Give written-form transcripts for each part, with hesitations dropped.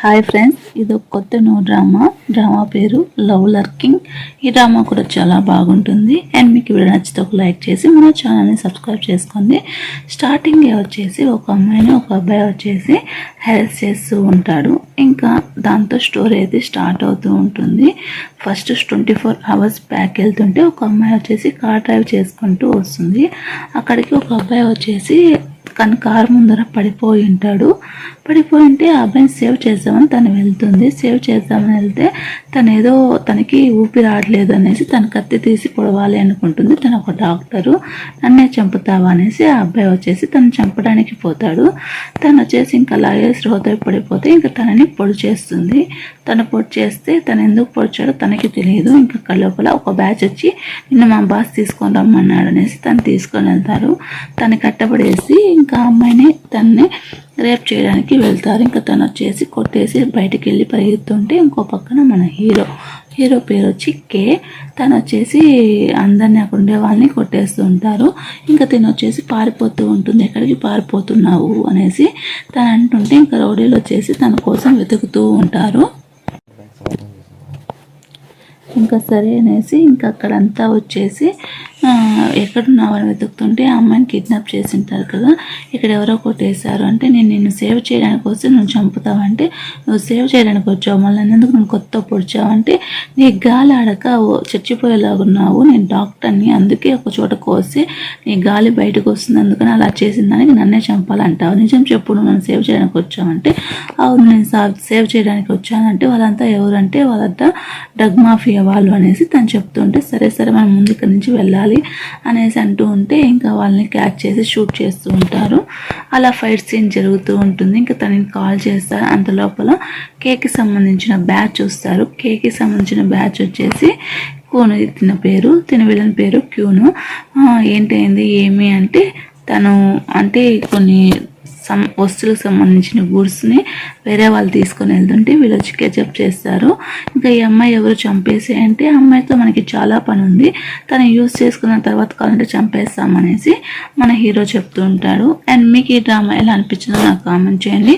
Hi friends, ఇది ఒక కొత్త న్యూ డ్రామా పేరు లవ్ లర్కింగ్. ఈ డ్రామా కూడా చాలా బాగుంటుంది. అండ్ మీకు వీడియో నచ్చితే ఒక లైక్ చేసి మన ఛానల్ని సబ్స్క్రైబ్ చేసుకోండి. స్టార్టింగ్ వచ్చేసి ఒక అమ్మాయిని ఒక అబ్బాయి వచ్చేసి హెల్ప్ చేస్తూ ఉంటాడు. ఇంకా దాంతో స్టోరీ అయితే స్టార్ట్ అవుతూ ఉంటుంది. ఫస్ట్ 24 hours బ్యాక్ వెళ్తుంటే ఒక అమ్మాయి వచ్చేసి కార్ డ్రైవ్ చేసుకుంటూ వస్తుంది. అక్కడికి ఒక అబ్బాయి వచ్చేసి కానీ కారు ముందర పడిపోయి ఉంటాడు. పడిపోయి ఉంటే ఆ అబ్బాయిని సేవ్ చేద్దామని తను వెళ్తుంది. సేవ్ చేద్దామని వెళ్తే తను ఏదో తనకి ఊపిరి ఆడలేదు అనేసి తన కత్తి తీసి పొడవాలి అనుకుంటుంది. తను ఒక డాక్టరు. నన్నే చంపుతావా అనేసి ఆ అబ్బాయి వచ్చేసి తను చంపడానికి పోతాడు. తను వచ్చేసి ఇంకా అలాగే స్రోత పడిపోతే ఇంకా తనని పొడి చేస్తుంది. తను పొడి చేస్తే తను ఎందుకు పొడిచాడో తనకి తెలియదు. ఇంకా లోపల ఒక బ్యాచ్ వచ్చి నిన్న మా బాస్ తీసుకొని రమ్మన్నాడు అనేసి తను తీసుకొని వెళ్తారు. తను కట్టబడేసి ఇంకా అమ్మాయిని తనని రేప్ చేయడానికి వెళ్తారు. ఇంకా తను వచ్చేసి కొట్టేసి బయటికి వెళ్ళి పరిగెత్తుంటే ఇంకో పక్కన మన హీరో పేరు వచ్చి కే. తను వచ్చేసి అందరినీ అక్కడ ఉండే వాళ్ళని కొట్టేస్తూ ఉంటారు. ఇంకా తను వచ్చేసి పారిపోతూ ఉంటుంది. ఎక్కడికి పారిపోతున్నావు అనేసి తను అంటుంటే ఇంకా రౌడీలు వచ్చేసి తన కోసం వెతుకుతూ ఉంటారు. ఇంకా సరే అనేసి ఇంకా అక్కడంతా వచ్చేసి ఎక్కడున్నావని వెతుకుతుంటే ఆ అమ్మాయిని కిడ్నాప్ చేసి ఉంటారు కదా. ఇక్కడ ఎవరో కొట్టేశారు అంటే నేను నిన్ను సేవ్ చేయడానికి వస్తే నువ్వు చంపుతావంటే నువ్వు సేవ్ చేయడానికి వచ్చావు, మళ్ళీ ఎందుకు నువ్వు కొత్త పొడిచావంటే నీ గాలి ఆడక చచ్చిపోయేలాగున్నావు, నేను డాక్టర్ని, అందుకే ఒక చోట కోసి నీ గాలి బయటకు వస్తుంది, అందుకని అలా చేసిందని నన్నే చంపాలంటావు, నిజం చెప్పు నువ్వు నన్ను సేవ్ చేయడానికి వచ్చావంటే అవును నేను సేవ్ చేయడానికి వచ్చానంటే వాళ్ళంతా ఎవరంటే వాళ్ళంతా డ్రగ్ మాఫియా వాళ్ళు అనేసి తను చెప్తుంటే సరే మనం ముందు ఇక్కడి నుంచి వెళ్ళాలి అనేసి అంటూ ఉంటే ఇంకా వాళ్ళని క్యాచ్ చేసి షూట్ చేస్తూ ఉంటారు. అలా ఫైట్ సీన్ జరుగుతూ ఉంటుంది. ఇంకా తనని కాల్ చేస్తారు. అంత లోపల కేకి సంబంధించిన బ్యాచ్ వస్తారు. కేకి సంబంధించిన బ్యాచ్ వచ్చేసి కూను తిన విలన్ పేరు క్యూను. ఏంటైంది ఏమి అంటే తను అంటే కొన్ని వస్తువులకు సంబంధించిన గూడ్స్ని వేరే వాళ్ళు తీసుకొని వెళ్తుంటే వీళ్ళు వచ్చి కెచప్ చేస్తారు. ఇంకా ఈ అమ్మాయి ఎవరు చంపేసి అంటే ఆ అమ్మాయితో మనకి చాలా పని ఉంది, తను యూజ్ చేసుకున్న తర్వాత కావాలంటే చంపేస్తామనేసి మన హీరో చెప్తూ ఉంటాడు. అండ్ మీకు ఈ డ్రామా ఎలా అనిపించిందో నాకు కామెంట్ చేయండి.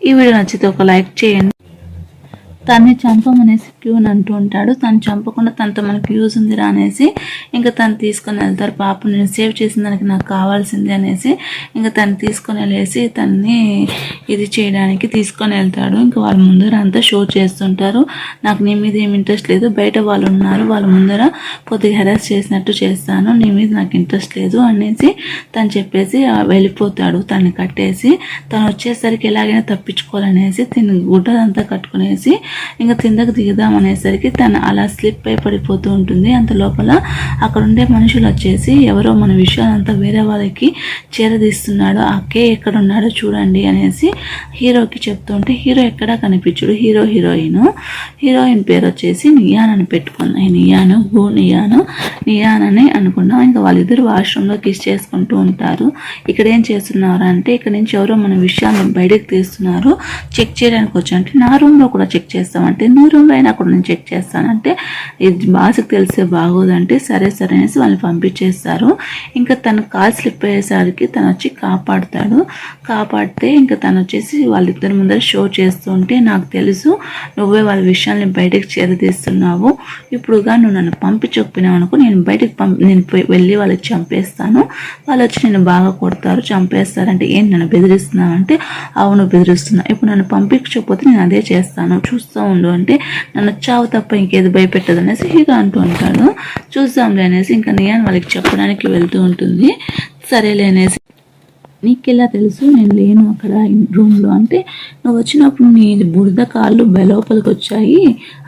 ఈ వీడియో నచ్చితే ఒక లైక్ చేయండి. తన్ని చంపమనేసి క్యూన్ అంటూ ఉంటాడు. తను చంపకుండా తనతో మనకి యూజ్ ఉందిరా అనేసి ఇంకా తను తీసుకొని వెళ్తారు. పాపం నేను సేవ్ చేసిన దానికి నాకు కావాల్సింది అనేసి ఇంకా తను తీసుకొని వెళ్ళేసి తన్ని ఇది చేయడానికి తీసుకొని వెళ్తాడు. ఇంకా వాళ్ళ ముందర అంతా షో చేస్తుంటారు. నాకు నీ మీద ఏమి ఇంట్రెస్ట్ లేదు, బయట వాళ్ళు ఉన్నారు, వాళ్ళ ముందర కొద్దిగా హెరాస్ చేసినట్టు చేస్తాను, నీ మీద నాకు ఇంట్రెస్ట్ లేదు అనేసి తను చెప్పేసి వెళ్ళిపోతాడు. తను కట్టేసి తను వచ్చేసరికి ఎలాగైనా తప్పించుకోవాలనేసి తిని గుడ్డదంతా కట్టుకునేసి ఇంకా కిందకు దిగుదాం అనేసరికి తను అలా స్లిప్ అయి పడిపోతూ ఉంటుంది. అంత లోపల అక్కడ ఉండే మనుషులు వచ్చేసి ఎవరో మన విషయాలంతా వేరే వాళ్ళకి చేరదీస్తున్నాడు, ఆ కే ఎక్కడ ఉన్నాడో చూడండి అనేసి హీరోకి చెప్తుంటే హీరో ఎక్కడా కనిపించడు. హీరోయిన్ పేరు వచ్చేసి నియాన్ అని పెట్టుకున్నాయి. నియాన్ అని అనుకున్నాం. ఇంకా వాళ్ళిద్దరు వాష్రూమ్లో కిస్ చేసుకుంటూ ఉంటారు. ఇక్కడ ఏం చేస్తున్నారు అంటే ఇక్కడ నుంచి ఎవరో మన విషయాలను బయటకు తీస్తున్నారు, చెక్ చేయడానికి వచ్చి అంటే నా రూమ్లో కూడా చెక్ చేస్తామంటే నువ్వు రూమ్లో అయినా కూడా నేను చెక్ చేస్తానంటే ఇది బాస్కి తెలిసే బాగోదంటే సరే అనేసి వాళ్ళని పంపించేస్తారు. ఇంకా తను కాల్ స్లిప్ అయ్యేసరికి తను వచ్చి కాపాడితే ఇంకా తను వచ్చేసి వాళ్ళిద్దరి ముందర షో చేస్తుంటే నాకు తెలుసు నువ్వే వాళ్ళ విషయాన్ని బయటకు చేరదీస్తున్నావు, ఇప్పుడుగా నువ్వు నన్ను పంపించకపోయినావు అనుకో నేను వెళ్ళి వాళ్ళకి చంపేస్తాను, వాళ్ళు వచ్చి నేను బాగా కొడతారు చంపేస్తారంటే ఏంటి నన్ను బెదిరిస్తున్నావు అంటే అవును బెదిరిస్తున్నా, ఇప్పుడు నన్ను పంపించకపోతే నేను అదే చేస్తాను చూస్తూ ఉండు అంటే నన్ను చావు తప్ప ఇంకేది భయపెట్టదు అనేసి హీరో అంటూ ఉంటాడు. చూద్దాంలే అనేసి ఇంకా నియాన్ వాళ్ళకి చెప్పడానికి వెళ్తూ ఉంటుంది. సరేలే అనేసి నీకెలా తెలుసు నేను లేను అక్కడ రూమ్లో అంటే నువ్వు వచ్చినప్పుడు నీ బురద కాళ్ళు లోపలికి వచ్చాయి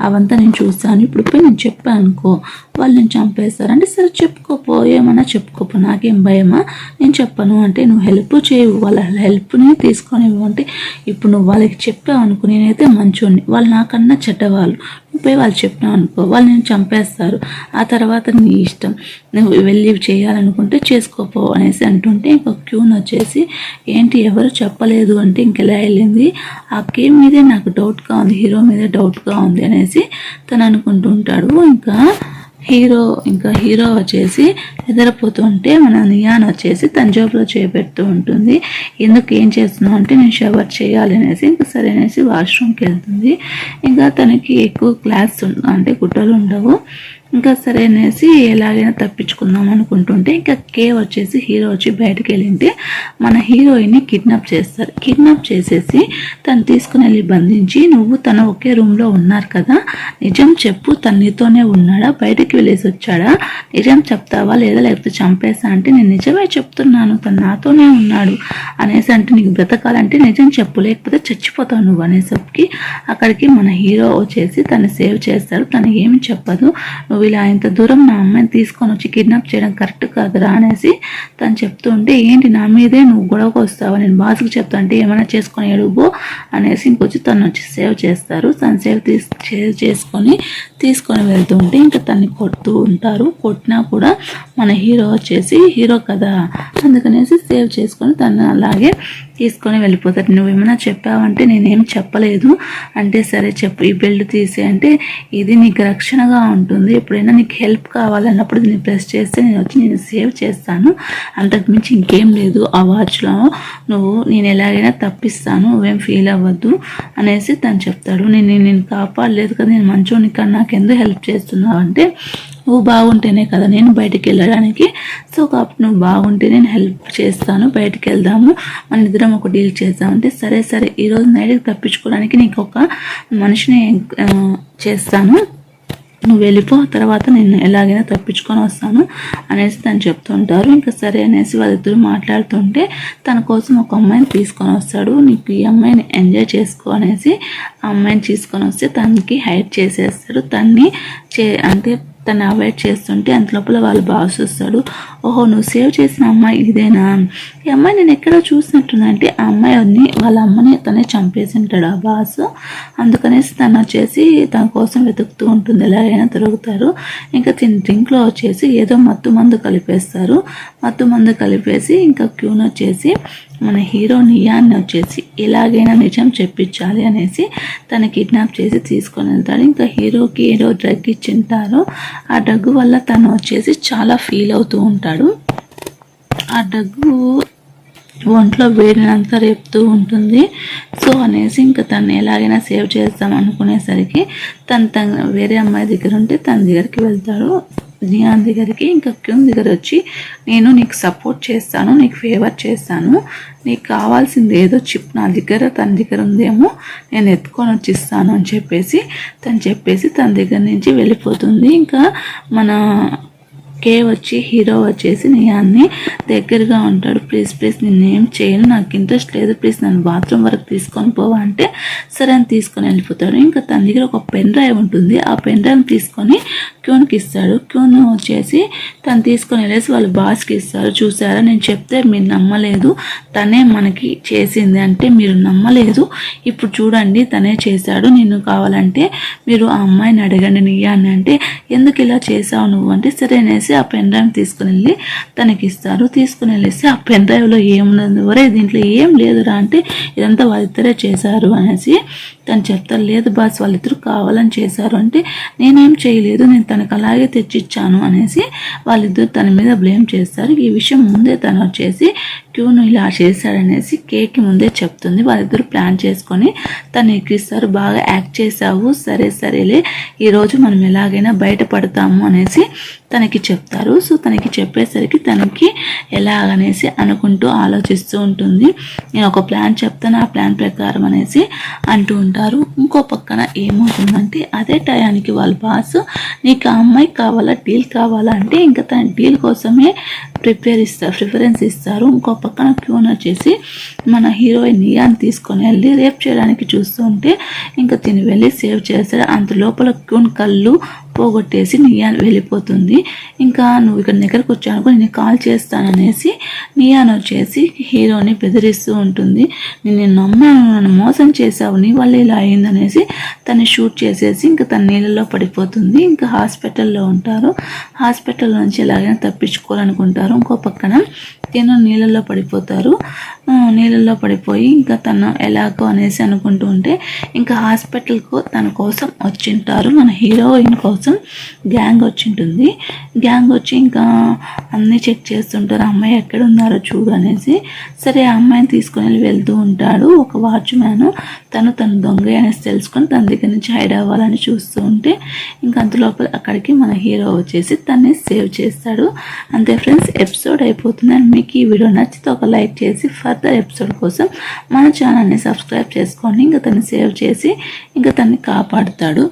అవంతా నేను చూస్తాను, ఇప్పుడు పోయి నేను చెప్పాను అనుకో వాళ్ళు నేను చంపేస్తారు అంటే సరే చెప్పుకోపో ఏమన్నా చెప్పుకోపో నాకేం భయమా నేను చెప్పను అంటే నువ్వు హెల్ప్ చేయవు వాళ్ళ హెల్ప్ని తీసుకొని అంటే ఇప్పుడు నువ్వు వాళ్ళకి చెప్పావు అనుకో నేనైతే మంచోడిని, వాళ్ళు నాకన్నా చెడ్డవాళ్ళు, నువ్వు పోయి వాళ్ళు చెప్పినావు అనుకో వాళ్ళు నేను చంపేస్తారు, ఆ తర్వాత నీ ఇష్టం నువ్వు వెళ్ళి చేయాలనుకుంటే చేసుకోపో అనేసి అంటుంటే ఇంకో క్యూన్ వచ్చేసి ఏంటి ఎవరు చెప్పలేదు అంటే ఇంకెలా వెళ్ళింది ఆ కే మీదే నాకు డౌట్గా ఉంది, హీరో మీదే డౌట్గా ఉంది అనేసి తను అనుకుంటూ ఉంటాడు. ఇంకా హీరో వచ్చేసి నిద్రపోతుంటే మన నియాన్ వచ్చేసి తన జోబులో చేపెడుతూ ఉంటుంది. ఎందుకు ఏం చేస్తున్నావు అంటే నేను షవర్ చేయాలి అనేసి ఇంకా సరే అనేసి వాష్రూమ్కి వెళ్తుంది. ఇంకా తనకి ఎక్కువ క్లాస్ అంటే గుట్టలు ఉండవు. ఇంకా సరే అనేసి ఎలాగైనా తప్పించుకుందాం అనుకుంటుంటే ఇంకా వచ్చేసి హీరో వచ్చి బయటకు వెళ్ళింటే మన హీరోయిన్ని కిడ్నాప్ చేస్తారు. కిడ్నాప్ చేసేసి తను తీసుకుని వెళ్ళి బంధించి నువ్వు తను ఒకే రూమ్లో ఉన్నారు కదా, నిజం చెప్పు, తను నీతోనే ఉన్నాడా, బయటికి వెళ్ళేసి వచ్చాడా, నిజం చెప్తావా లేదా లేకపోతే చంపేసా అంటే నేను నిజమే చెప్తున్నాను, తను నాతోనే ఉన్నాడు అనేసి అంటే నీకు బ్రతకాలంటే నిజం చెప్పు లేకపోతే చచ్చిపోతావు నువ్వు అనేసరికి అక్కడికి మన హీరో వచ్చేసి తను సేవ్ చేస్తాడు. తను ఏమి చెప్పదు, నువ్వు ఇలా ఇంత దూరం నా అమ్మాయిని తీసుకొని వచ్చి కిడ్నాప్ చేయడం కరెక్ట్ కాదురా అనేసి తను చెప్తూ ఉంటే ఏంటి నా మీదే నువ్వు గొడవకు వస్తావా, నేను బాస్కి చెప్తా అంటే ఏమైనా చేసుకొని ఎడుగు అనేసి ఇంకొచ్చి తను వచ్చి సేవ్ చేస్తారు. తను సేవ్ తీసుకొని వెళ్తూ ఉంటే ఇంకా తన్ని కొడుతూ ఉంటారు. కొట్టినా కూడా మన హీరో వచ్చేసి హీరో కదా అందుకనేసి సేవ్ చేసుకొని తను అలాగే తీసుకొని వెళ్ళిపోతారు. నువ్వేమైనా చెప్పావంటే నేనేం చెప్పలేదు అంటే సరే చెప్పు, ఈ బెల్ట్ తీసి అంటే ఇది నీకు రక్షణగా ఉంటుంది, ఎప్పుడైనా నీకు హెల్ప్ కావాలన్నప్పుడు దీన్ని ప్రెస్ చేస్తే నేను వచ్చి నేను సేవ్ చేస్తాను, అంతకుమించి ఇంకేం లేదు, ఆ వాచ్లో నేను ఎలాగైనా తప్పిస్తాను, నువ్వేం ఫీల్ అవ్వద్దు అనేసి తను చెప్తాడు. నేను కాపాడలేదు కదా, నేను మంచోని కానీ నాకెందుకు హెల్ప్ చేస్తున్నావు అంటే నువ్వు బాగుంటేనే కదా నేను బయటికి వెళ్ళడానికి, సో కాబట్టి నువ్వు బాగుంటే నేను హెల్ప్ చేస్తాను, బయటికి వెళ్దాము, మన ఇద్దరం ఒక డీల్ చేద్దామంటే సరే ఈరోజు నైట్కి తప్పించుకోవడానికి నీకు ఒక మనిషిని చేస్తాను, నువ్వు వెళ్ళిపో, తర్వాత నేను ఎలాగైనా తప్పించుకొని వస్తాను అనేసి తను చెప్తుంటారు. ఇంకా సరే అనేసి వాళ్ళిద్దరు మాట్లాడుతుంటే తన కోసం ఒక అమ్మాయిని తీసుకొని వస్తాడు. నీకు ఈ అమ్మాయిని ఎంజాయ్ చేసుకో అనేసి ఆ అమ్మాయిని తీసుకొని వస్తే తనకి హైడ్ చేసేస్తాడు. అంటే తను అవాయిడ్ చేస్తుంటే అంత లోపల వాళ్ళ బాస్ వస్తాడు. ఓహో నువ్వు సేవ్ చేసిన అమ్మాయి ఇదేనా, ఈ అమ్మాయి నేను ఎక్కడో చూసినట్టుందంటే ఆ అమ్మాయి వాళ్ళ అమ్మని తనే చంపేసి ఉంటాడు ఆ బాస్. అందుకనేసి తను వచ్చేసి తన కోసం వెతుకుతూ ఉంటుంది, ఎలాగైనా తిరుగుతారు. ఇంకా డ్రింక్లో వచ్చేసి ఏదో మత్తు మందు కలిపేసి ఇంకా క్యూన్ వచ్చేసి మన హీరో నియాన్ని వచ్చేసి ఎలాగైనా నిజం చెప్పించాలి అనేసి తను కిడ్నాప్ చేసి తీసుకొని వెళ్తాడు. ఇంకా హీరోకి ఏదో డ్రగ్ ఇచ్చింటారు, ఆ డ్రగ్ వల్ల తను వచ్చేసి చాలా ఫీల్ అవుతూ ఉంటాడు. ఆ డ్రగ్ ఒంట్లో వేడినంతా రేపుతూ ఉంటుంది. సో అనేసి ఇంకా తను ఎలాగైనా సేవ్ చేద్దాం అనుకునేసరికి తను వేరే అమ్మాయి దగ్గర ఉంటే తన దగ్గరికి వెళ్తాడు, నియాన్ దగ్గరికి. ఇంకా క్యూన్ దగ్గర వచ్చి నేను నీకు సపోర్ట్ చేస్తాను, నీకు ఫేవర్ చేస్తాను, నీకు కావాల్సింది ఏదో చిప్ నా దగ్గర తన దగ్గర ఉందేమో నేను ఎత్తుకొని వచ్చిస్తాను అని చెప్పేసి తన దగ్గర నుంచి వెళ్ళిపోతుంది. ఇంకా మన వచ్చి హీరో వచ్చేసి నియాన్ని దగ్గరగా ఉంటాడు. ప్లీజ్ నేనేం చేయను, నాకు ఇంట్రెస్ట్ లేదు, ప్లీజ్ నన్ను బాత్రూమ్ వరకు తీసుకొని పోవా అంటే సరే అని తీసుకొని వెళ్ళిపోతాడు. ఇంకా తన దగ్గర ఒక పెన్ డ్రైవ్ ఉంటుంది, ఆ పెన్ డ్రైవ్ తీసుకొని క్యూన్కి ఇస్తాడు. క్యూన్ వచ్చేసి తను తీసుకొని వెళ్ళేసి వాళ్ళ బాస్కి ఇస్తారు. చూసారా నేను చెప్తే మీరు నమ్మలేదు, తనే మనకి చేసింది అంటే మీరు నమ్మలేదు, ఇప్పుడు చూడండి తనే చేశాడు, నేను కావాలంటే మీరు ఆ అమ్మాయిని అడగండి నియాన్ని అంటే ఎందుకు ఇలా చేసావు నువ్వు అంటే సరే అనేసి ఆ పెన్ డ్రైవ్ తీసుకుని వెళ్ళి తనకి ఇస్తారు. తీసుకుని వెళ్ళేసి ఆ పెన్ డ్రైవ్లో ఏమున్నది వరే దీంట్లో ఏం లేదురా అంటే ఇదంతా వాళ్ళిద్దరే చేశారు అనేసి తను చెప్తారు. లేదు బాస్ వాళ్ళిద్దరు కావాలని చేశారు అంటే నేనేం చేయలేదు, నేను తనకు అలాగే తెచ్చిచ్చాను అనేసి వాళ్ళిద్దరు తన మీద బ్లేమ్ చేస్తారు. ఈ విషయం ముందే తను వచ్చేసి క్యూను ఇలా చేశాడనేసి కేక్కి ముందే చెప్తుంది. వాళ్ళిద్దరు ప్లాన్ చేసుకొని తను ఎక్కిస్తారు. బాగా యాక్ట్ చేసావు, సరేలే ఈరోజు మనం ఎలాగైనా బయటపడతాము అనేసి తనకి చెప్తారు. సో తనకి చెప్పేసరికి తనకి ఎలాగనేసి అనుకుంటూ ఆలోచిస్తూ ఉంటుంది. నేను ఒక ప్లాన్ చెప్తాను, ఆ ప్లాన్ ప్రకారం అనేసి అంటూ ఉంటారు. ఇంకో పక్కన ఏమవుతుందంటే అదే టయానికి వాళ్ళ బాస్ నీకు ఆ అమ్మాయి కావాలా డీల్ కావాలా అంటే ఇంకా తన డీల్ కోసమే ప్రిఫరెన్స్ ఇస్తారు. ఇంకో పక్కన క్యూన్ వచ్చేసి మన హీరోయిన్ నియాన్ తీసుకొని వెళ్ళి రేప్ చేయడానికి చూస్తూ ఉంటే ఇంకా తిని వెళ్ళి సేవ్ చేస్తాడు. అంత లోపల క్యూన్ కళ్ళు పోగొట్టేసి నియాన్ వెళ్ళిపోతుంది. ఇంకా నువ్వు ఇక్కడ దగ్గరకు వచ్చానుకో నేను కాల్ చేస్తాననేసి నియాన్ వచ్చేసి హీరోని బెదిరిస్తూ ఉంటుంది. నేను నమ్మాను, నన్ను మోసం చేసావు, నీ వల్ల ఇలా అయిందనేసి తను షూట్ చేసేసి ఇంకా తన నీళ్ళలో పడిపోతుంది. ఇంకా హాస్పిటల్లో ఉంటారు. హాస్పిటల్ నుంచి ఎలాగైనా తప్పించుకోవాలనుకుంటారు. ఇంకో పక్కన తను నీళ్ళల్లో పడిపోతారు. నీళ్ళల్లో పడిపోయి ఇంకా తను ఎలాగో అనేసి అనుకుంటూ ఉంటే ఇంకా హాస్పిటల్కు తన కోసం వచ్చింటారు. మన హీరోయిన్ కోసం గ్యాంగ్ వచ్చింటుంది. గ్యాంగ్ వచ్చి ఇంకా అన్నీ చెక్ చేస్తుంటారు, అమ్మాయి ఎక్కడ ఉన్నారో చూడు అనేసి. సరే ఆ అమ్మాయిని తీసుకొని వెళ్తూ ఉంటాడు ఒక వాచ్మ్యాన్. తను దొంగ అనేసి తెలుసుకొని తన దగ్గర నుంచి హైడ్ అవ్వాలని చూస్తూ ఉంటే ఇంకా అంతలోపల అక్కడికి మన హీరో వచ్చేసి తన్ని సేవ్ చేస్తాడు. అంతే ఫ్రెండ్స్, ఎపిసోడ్ అయిపోతుంది. అండ్ మీకు ఈ వీడియో నచ్చితే ఒక లైక్ చేసి ఫర్దర్ ఎపిసోడ్ కోసం మన ఛానల్ని సబ్స్క్రైబ్ చేసుకోండి. ఇంకా తను సేవ్ చేసి ఇంకా తన్ని కాపాడుతాడు.